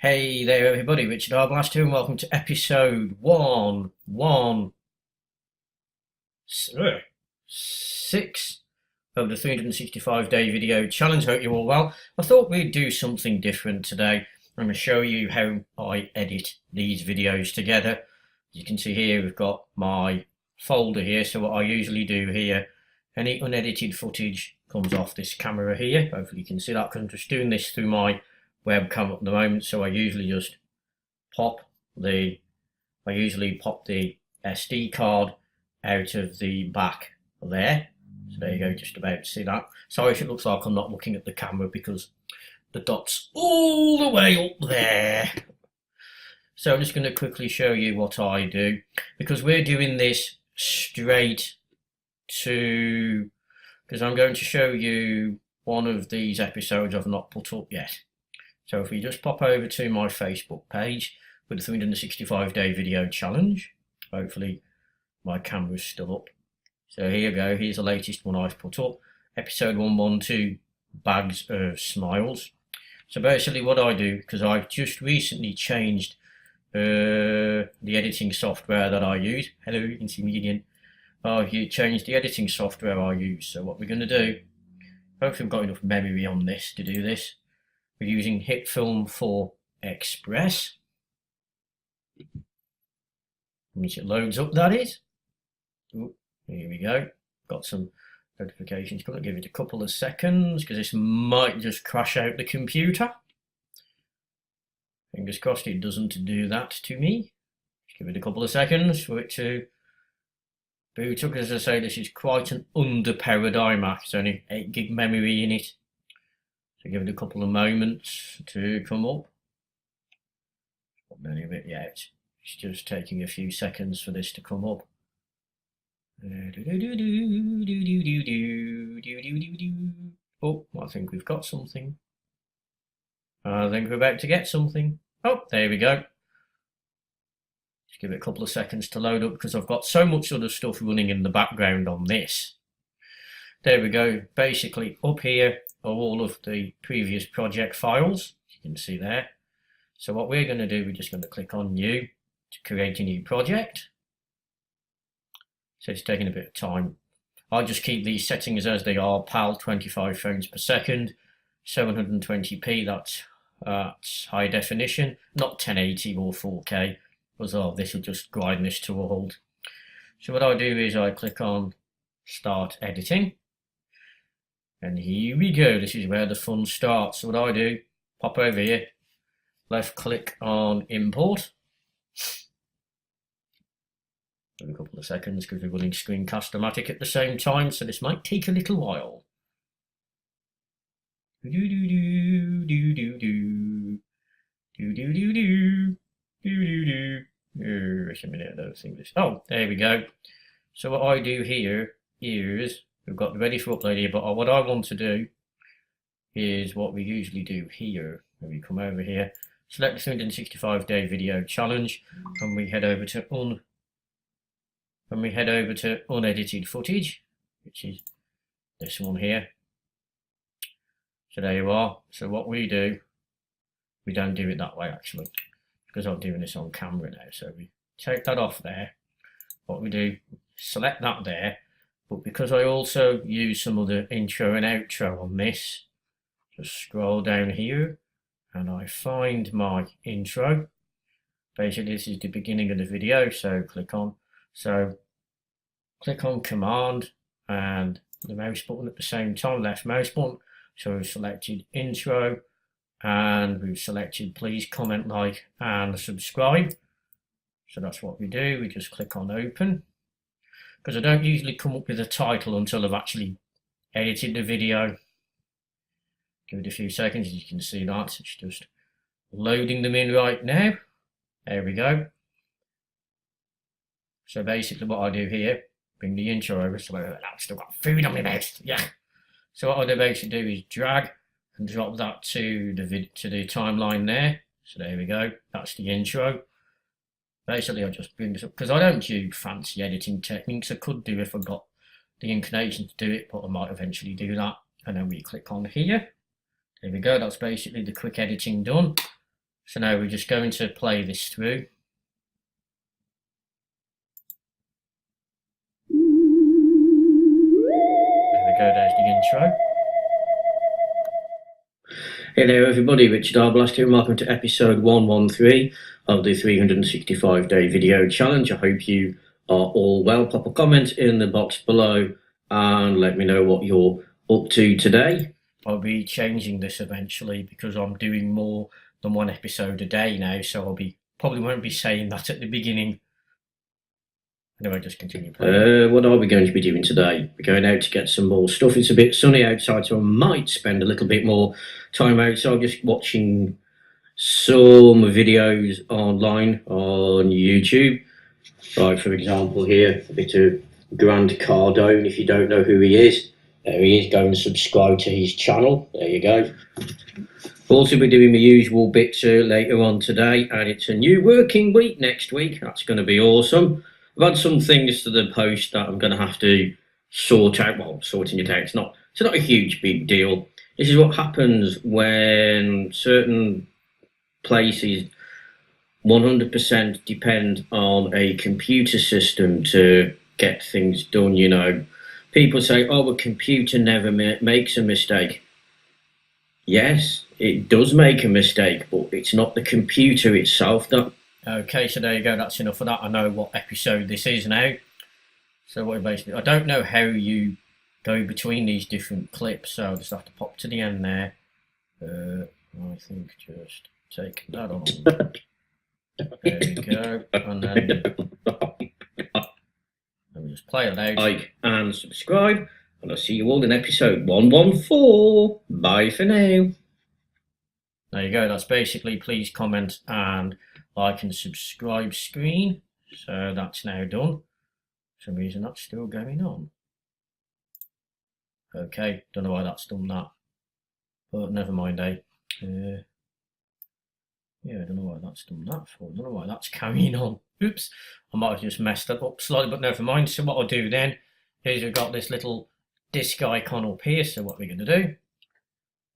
Hey there, everybody. Richard Arblaster here, and welcome to episode 116 of the 365-day video challenge. Hope you're all well. I thought we'd do something different today. I'm going to show you how I edit these videos together. As you can see here, we've got my folder here. So what I usually do here, any unedited footage comes off this camera here. Hopefully you can see that because I'm just doing this through my webcam at the moment, so I usually just pop the SD card out of the back there. So there you go, just about to see that. Sorry if it looks like I'm not looking at the camera because the dot's all the way up there. So I'm just going to quickly show you what I do, because we're doing this straight to, because I'm going to show you one of these episodes I've not put up yet. So if we just pop over to my Facebook page with the 365-day video challenge, hopefully my camera's still up. So here you go, here's the latest one I've put up, episode 112, Bags of Smiles. So basically what I do, because I've just recently changed the editing software that I use. Hello, you can see me again. I've changed the editing software I use. So what we're going to do, hopefully I've got enough memory on this to do this. We're using HitFilm 4 Express. Once it loads up, that is. Ooh, here we go. Got some notifications. Going to give it a couple of seconds because this might just crash out the computer. Fingers crossed it doesn't do that to me. Just give it a couple of seconds for it to boot up. As I say, this is quite an under paradigm Mac. It's only 8 gig memory in it. So give it a couple of moments to come up. Not many of it yet. It's just taking a few seconds for this to come up. Oh, I think we've got something. I think we're about to get something. Oh, there we go. Just give it a couple of seconds to load up because I've got so much other stuff running in the background on this. There we go. Basically, up here are all of the previous project files, as you can see there. So what we're going to do, we're just going to click on New to create a new project. So it's taking a bit of time. I'll just keep these settings as they are, PAL 25 frames per second, 720p, that's high definition, not 1080 or 4K, because this will just grind this to a halt. So what I do is I click on Start Editing. And here we go, this is where the fun starts. So what I do, pop over here, left click on Import. Give a couple of seconds because we're running Screencast-O-Matic at the same time, so this might take a little while. Wait a minute, I don't think this. Oh, there we go. So what I do here is, we've got ready for upload here, but what I want to do is what we usually do here. When we come over here, select the 365-day video challenge, and we head over to unedited footage, which is this one here. So there you are. So what we do, we don't do it that way actually, because I'm doing this on camera now. So we take that off there. What we do, select that there. But because I also use some other intro and outro on this, just scroll down here and I find my intro. Basically this is the beginning of the video, so click on Command and the mouse button at the same time, left mouse button. So we've selected intro and we've selected please comment, like and subscribe. So that's what we do, we just click on open. Because I don't usually come up with a title until I've actually edited the video. Give it a few seconds, as you can see that. It's just loading them in right now. There we go. So basically what I do here, bring the intro over, so I've still got food on my mouth, yeah. So what I do basically do is drag and drop that to the timeline there. So there we go, that's the intro. Basically, I just bring this up because I don't do fancy editing techniques. I could do if I got the inclination to do it, but I might eventually do that. And then we click on here. There we go. That's basically the quick editing done. So now we're just going to play this through. There we go, there's the intro. Hello everybody, Richard Arblaster and welcome to episode 113 of the 365-day video challenge. I hope you are all well. Pop a comment in the box below and let me know what you're up to today. I'll be changing this eventually because I'm doing more than one episode a day now, so probably won't be saying that at the beginning. Anyway, just continue playing. What are we going to be doing today? We're going out to get some more stuff. It's a bit sunny outside, so I might spend a little bit more time outside just watching some videos online on YouTube. Like, for example, here, a bit of Grant Cardone. If you don't know who he is, there he is. Go and subscribe to his channel. There you go. Also be doing the usual bits later on today, and it's a new working week next week. That's going to be awesome. I've had some things to the post that I'm going to have to sort out. Well, sorting it out. It's not a huge big deal. This is what happens when certain places 100% depend on a computer system to get things done. You know, people say, "Oh, a computer never makes a mistake." Yes, it does make a mistake, but it's not the computer itself that... Okay, so there you go, that's enough of that. I know what episode this is now. So what basically, I don't know how you go between these different clips, so I'll just have to pop to the end there. I think just take that on. There we go, and then let me just play it out. Like and subscribe. And I'll see you all in episode 114. Bye for now. There you go. That's basically please comment and like and subscribe screen. So that's now done. For some reason that's still going on. Okay, don't know why that's done that. But never mind, eh? Yeah, I don't know why that's done that for. I don't know why that's carrying on. Oops. I might have just messed that up slightly, but never mind. So what I'll do then is we've got this little disk icon up here. So what we're going to do,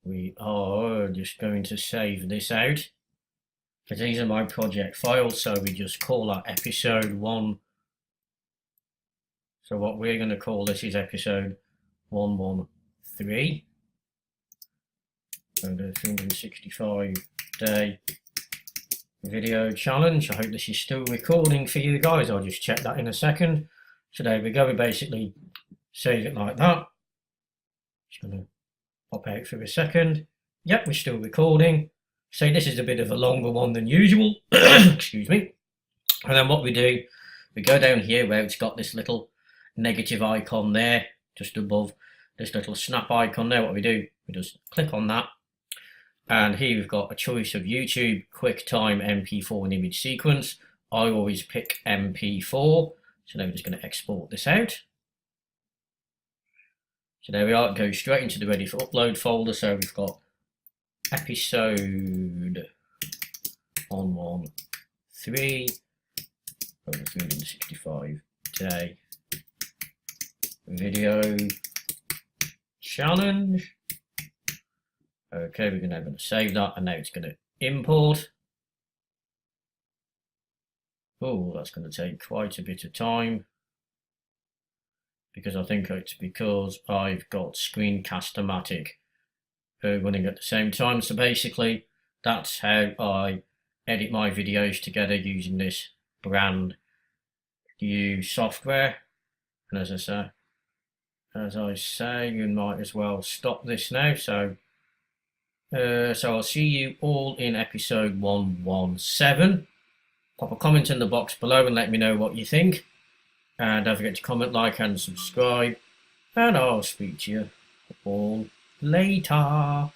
we are just going to save this out because these are my project files. So we just call that episode 1. So what we're going to call this is episode 113. So the 365-day video challenge. I hope this is still recording for you guys. I'll just check that in a second. So there we go. We basically save it like that. Just going to pop out for a second. Yep, we're still recording. So this is a bit of a longer one than usual. Excuse me. And then what we do, we go down here where it's got this little negative icon there, just above this little snap icon there. What we do, we just click on that. And here we've got a choice of YouTube, QuickTime, MP4 and image sequence. I always pick MP4. So now we're just going to export this out. So there we are, it goes straight into the ready for upload folder. So we've got episode 113 of the 365-day video challenge. Okay, we're now going to save that, and now it's going to import. Oh, that's going to take quite a bit of time, because I think it's because I've got Screencast-O-Matic running at the same time. So basically, that's how I edit my videos together using this brand new software. And as I say, you might as well stop this now. So I'll see you all in episode 117. Pop a comment in the box below and let me know what you think. And don't forget to comment, like and subscribe. And I'll speak to you all later.